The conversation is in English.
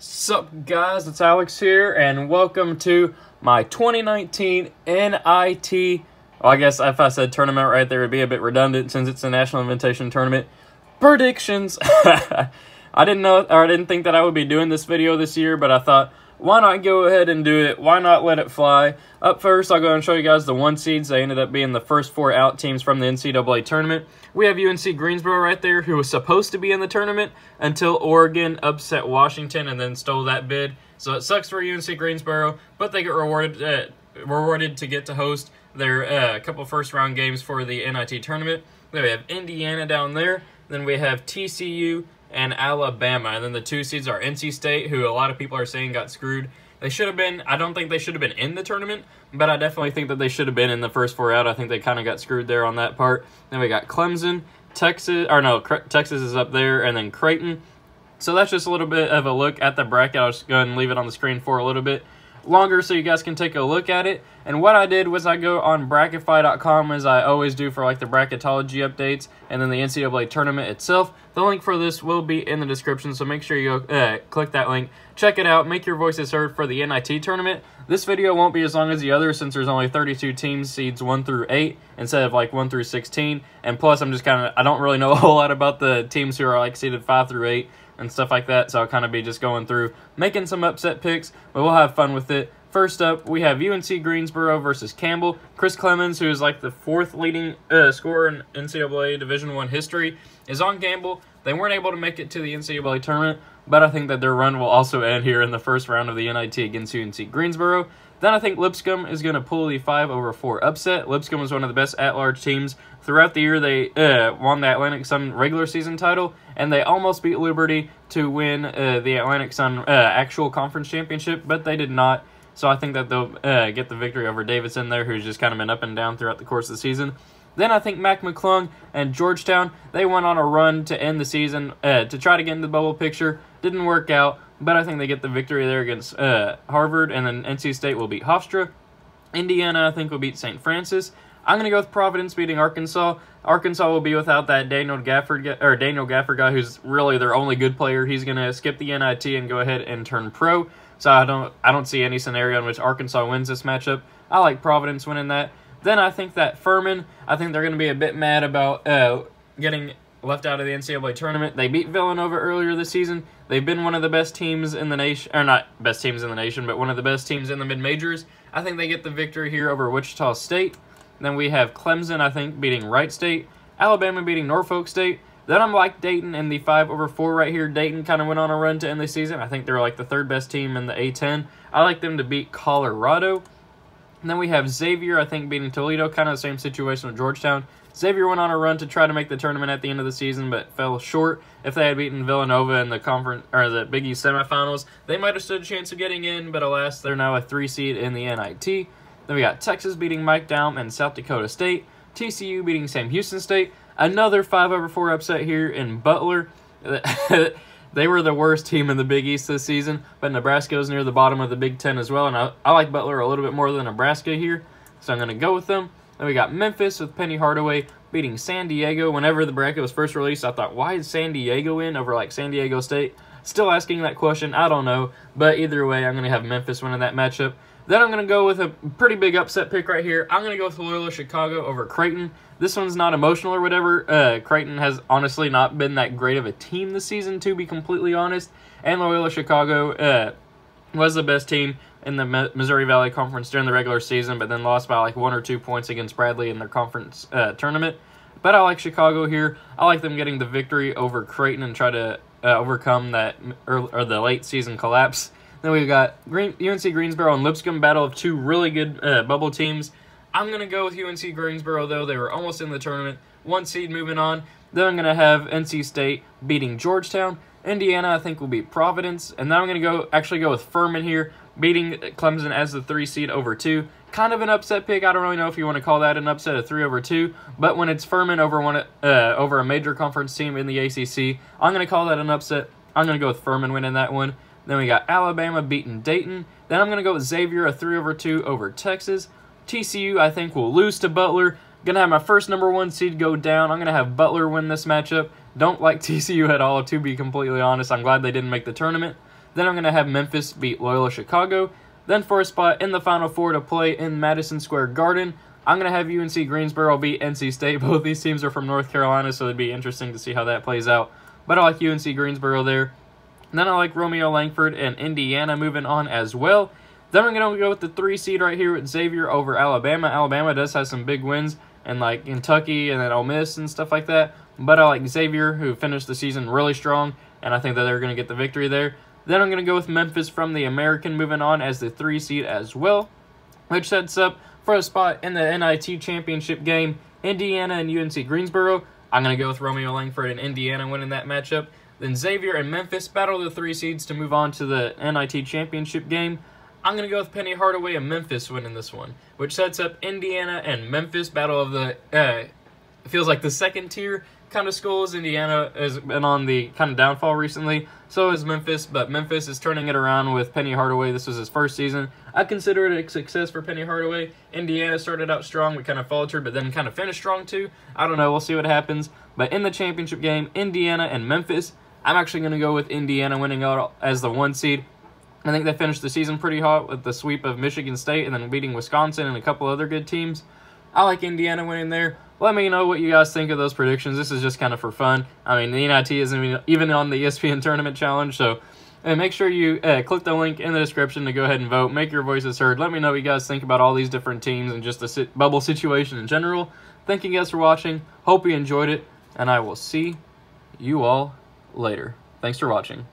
Sup guys, it's Alex here, and welcome to my 2019 NIT, well I guess if I said tournament right there, it would be a bit redundant since it's the National Invitation Tournament Predictions. I didn't think that I would be doing this video this year, but I thought, why not go ahead and do it? Why not let it fly? Up first, I'll go and show you guys the 1 seeds. They ended up being the first 4 out teams from the NCAA tournament. We have UNC Greensboro right there, who was supposed to be in the tournament until Oregon upset Washington and then stole that bid. So it sucks for UNC Greensboro, but they get rewarded to get to host their couple first-round games for the NIT tournament. Then we have Indiana down there. Then we have TCU and Alabama. And then the 2 seeds are NC State, who a lot of people are saying got screwed. They should have been, I don't think they should have been in the tournament, but I definitely think that they should have been in the first 4 out. I think they kind of got screwed there on that part. Then we got Clemson, Texas is up there, and then Creighton. So that's just a little bit of a look at the bracket. I'll just go ahead and leave it on the screen for a little bit longer so you guys can take a look at it. And what I did was I go on bracketfy.com as I always do for like the bracketology updates and then the NCAA tournament itself. The link for this will be in the description, so make sure you go click that link, check it out, make your voices heard for the NIT tournament. This video won't be as long as the others since there's only 32 teams, seeds 1 through 8 instead of like 1 through 16. And plus I'm just I don't really know a whole lot about the teams who are like seeded 5 through 8 and stuff like that, so I'll kind of be just going through making some upset picks, but we'll have fun with it. First up, we have UNC Greensboro versus Campbell. Chris Clemons, who is like the 4th leading scorer in NCAA Division I history, is on Campbell. They weren't able to make it to the NCAA tournament, but I think that their run will also end here in the first round of the NIT against UNC Greensboro. Then I think Lipscomb is going to pull the 5/4 upset. Lipscomb was one of the best at-large teams. Throughout the year, they won the Atlantic Sun regular season title, and they almost beat Liberty to win the Atlantic Sun actual conference championship, but they did not. So I think that they'll get the victory over Davidson there, who's just kind of been up and down throughout the course of the season. Then I think Mac McClung and Georgetown, they went on a run to end the season to try to get into the bubble picture. Didn't work out, but I think they get the victory there against Harvard, and then NC State will beat Hofstra. Indiana, I think, will beat St. Francis. I'm going to go with Providence beating Arkansas. Arkansas will be without that Daniel Gafford guy, who's really their only good player. He's going to skip the NIT and go ahead and turn pro. So I don't see any scenario in which Arkansas wins this matchup. I like Providence winning that. Then I think that Furman, I think they're going to be a bit mad about getting left out of the NCAA tournament. They beat Villanova earlier this season. They've been one of the best teams in the nation, or not best teams in the nation, but one of the best teams in the mid-majors. I think they get the victory here over Wichita State. Then we have Clemson, I think, beating Wright State. Alabama beating Norfolk State. Then I'm like Dayton in the 5/4 right here. Dayton kind of went on a run to end the season. I think they're like the 3rd best team in the A10. I like them to beat Colorado. And then we have Xavier, I think, beating Toledo. Kind of the same situation with Georgetown. Xavier went on a run to try to make the tournament at the end of the season, but fell short. If they had beaten Villanova in the conference or the Big East semifinals, they might have stood a chance of getting in, but alas, they're now a 3 seed in the NIT. Then we got Texas beating Mike Dowm and South Dakota State. TCU beating Sam Houston State. Another 5/4 upset here in Butler. They were the worst team in the Big East this season, but Nebraska is near the bottom of the Big Ten as well, and I like Butler a little bit more than Nebraska here, so I'm going to go with them. Then we got Memphis with Penny Hardaway beating San Diego. Whenever the bracket was first released, I thought, why is San Diego in over like San Diego State? Still asking that question, I don't know, but either way, I'm going to have Memphis winning that matchup. Then I'm going to go with a pretty big upset pick right here. I'm going to go with Loyola Chicago over Creighton. This one's not emotional or whatever. Creighton has honestly not been that great of a team this season, to be completely honest. And Loyola Chicago was the best team in the Missouri Valley Conference during the regular season, but then lost by like 1 or 2 points against Bradley in their conference tournament. But I like Chicago here. I like them getting the victory over Creighton and try to overcome that or the late season collapse. Then we've got UNC Greensboro and Lipscomb, battle of 2 really good bubble teams. I'm going to go with UNC Greensboro, though. They were almost in the tournament. 1 seed moving on. Then I'm going to have NC State beating Georgetown. Indiana, I think, will beat Providence. And then I'm going to actually go with Furman here, beating Clemson as the 3 seed over 2. Kind of an upset pick. I don't really know if you want to call that an upset of 3/2. But when it's Furman over a major conference team in the ACC, I'm going to call that an upset. I'm going to go with Furman winning that one. Then we got Alabama beating Dayton. Then I'm going to go with Xavier, a 3/2 over Texas. TCU, I think, will lose to Butler. Going to have my first #1 seed go down. I'm going to have Butler win this matchup. Don't like TCU at all, to be completely honest. I'm glad they didn't make the tournament. Then I'm going to have Memphis beat Loyola Chicago. Then for a spot in the Final Four to play in Madison Square Garden, I'm going to have UNC Greensboro beat NC State. Both these teams are from North Carolina, so it'd be interesting to see how that plays out. But I like UNC Greensboro there. Then I like Romeo Langford and Indiana moving on as well. Then I'm going to go with the 3 seed right here with Xavier over Alabama. Alabama does have some big wins, and like Kentucky and then Ole Miss and stuff like that. But I like Xavier, who finished the season really strong, and I think that they're going to get the victory there. Then I'm going to go with Memphis from the American moving on as the 3 seed as well, which sets up for a spot in the NIT Championship game, Indiana and UNC Greensboro. I'm going to go with Romeo Langford and Indiana winning that matchup. Then Xavier and Memphis battle the 3 seeds to move on to the NIT Championship game. I'm going to go with Penny Hardaway and Memphis winning this one, which sets up Indiana and Memphis battle of the, feels like the second tier kind of schools. Indiana has been on the kind of downfall recently, so is Memphis, but Memphis is turning it around with Penny Hardaway. This was his first season. I consider it a success for Penny Hardaway. Indiana started out strong, but kind of faltered, but then kind of finished strong too. I don't know, we'll see what happens. But in the championship game, Indiana and Memphis, I'm actually going to go with Indiana winning out as the 1 seed. I think they finished the season pretty hot with the sweep of Michigan State and then beating Wisconsin and a couple other good teams. I like Indiana winning there. Let me know what you guys think of those predictions. This is just kind of for fun. I mean, the NIT isn't even on the ESPN Tournament Challenge, so make sure you click the link in the description to go ahead and vote. Make your voices heard. Let me know what you guys think about all these different teams and just the bubble situation in general. Thank you guys for watching. Hope you enjoyed it, and I will see you all later. Thanks for watching.